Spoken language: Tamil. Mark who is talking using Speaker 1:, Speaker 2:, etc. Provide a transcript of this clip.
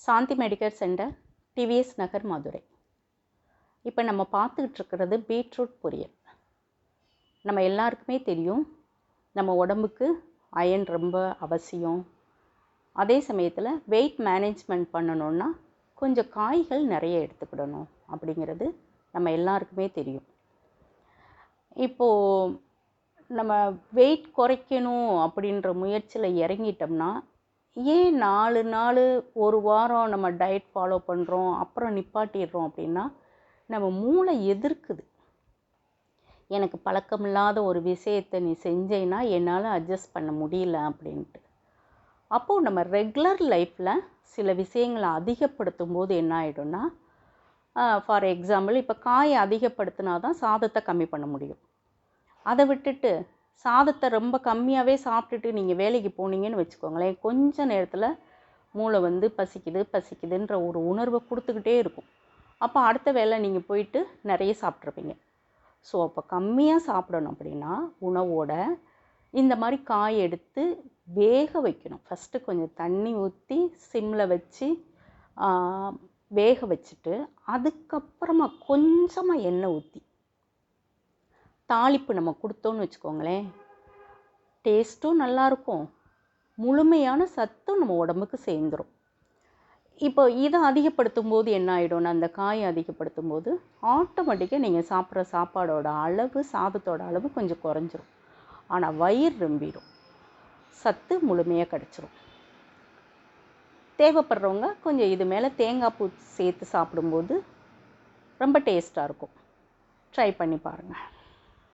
Speaker 1: சாந்தி மெடிக்கல் சென்டர், டிவிஎஸ் நகர், மதுரை. இப்போ நம்ம பார்த்துக்கிட்டு இருக்கிறது பீட்ரூட் பொரியல். நம்ம எல்லாருக்குமே தெரியும், நம்ம உடம்புக்கு அயன் ரொம்ப அவசியம். அதே சமயத்தில் வெயிட் மேனேஜ்மெண்ட் பண்ணணுன்னா கொஞ்சம் காய்கள் நிறைய எடுத்துக்கிடணும் அப்படிங்கிறது நம்ம எல்லாருக்குமே தெரியும். இப்போது நம்ம வெயிட் குறைக்கணும் அப்படின்ற முயற்சியில் இறங்கிட்டோம்னா, ஏன் 4 நாள் 1 வாரம் நம்ம டயட் ஃபாலோ பண்ணுறோம் அப்புறம் நிப்பாட்டிடுறோம் அப்படின்னா, நம்ம மூளை எதிர்க்குது. எனக்கு பழக்கமில்லாத ஒரு விஷயத்தை நீ செஞ்சேன்னா என்னால் அட்ஜஸ்ட் பண்ண முடியல அப்படின்ட்டு. அப்போது நம்ம ரெகுலர் லைஃப்பில் சில விஷயங்களை அதிகப்படுத்தும் போது என்ன ஆகிடும்னா, ஃபார் எக்ஸாம்பிள் இப்போ காயை அதிகப்படுத்தினா தான் சாதத்தை கம்மி பண்ண முடியும். அதை விட்டுட்டு சாதத்தை ரொம்ப கம்மியாகவே சாப்பிட்டுட்டு நீங்கள் வேலைக்கு போனீங்கன்னு வச்சுக்கோங்களேன், கொஞ்ச நேரத்தில் மூளை வந்து பசிக்குதுன்ற ஒரு உணர்வை கொடுத்துக்கிட்டே இருக்கும். அப்போ அடுத்த வேளை நீங்கள் போயிட்டு நிறைய சாப்பிட்ருப்பீங்க. ஸோ அப்போ கம்மியாக சாப்பிடணும் அப்படின்னா உணவோட இந்த மாதிரி காய் எடுத்து வேக வைக்கணும். ஃபஸ்ட்டு கொஞ்சம் தண்ணி ஊற்றி சிம்மில் வச்சு வேக வச்சுட்டு, அதுக்கப்புறமா கொஞ்சமாக எண்ணெய் ஊற்றி தாளிப்பு நம்ம கொடுத்தோன்னு வச்சுக்கோங்களேன், டேஸ்ட்டும் நல்லாயிருக்கும், முழுமையான சத்தும் நம்ம உடம்புக்கு சேர்ந்துடும். இப்போ இதை அதிகப்படுத்தும் போது என்ன ஆகிடும்னா, அந்த காயை அதிகப்படுத்தும் போது ஆட்டோமேட்டிக்காக நீங்கள் சாப்பிட்ற சாப்பாடோட அளவு, சாதத்தோட அளவு கொஞ்சம் குறைஞ்சிரும். ஆனால் வயிறு ரொம்பிடும், சத்து முழுமையாக கிடச்சிரும். தேவைப்படுறவங்க கொஞ்சம் இது மேலே தேங்காய் பூ சேர்த்து சாப்பிடும்போது ரொம்ப டேஸ்ட்டாக இருக்கும். ட்ரை பண்ணி பாருங்கள்.